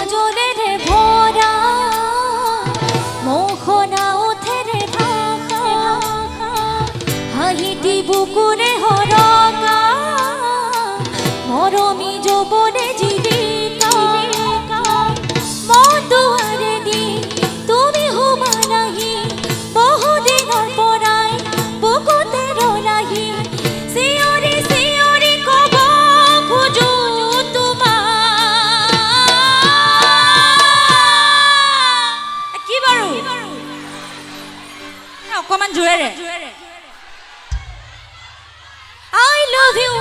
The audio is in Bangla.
কাজলে রে ভরা মোহনা ওঠে রে ঢাকা হাহিটি বুকুরে হরকা মরমি যৌবনে জীবিকা মন দুয়ারে দি তুমি হুমা নাহি বহুদিনৰ পৰাই বুকুতে ৰলাহি চিঞৰি চিঞৰি কব খোজো তোমাক কি বাৰু অকমান জোৰেৰে I love you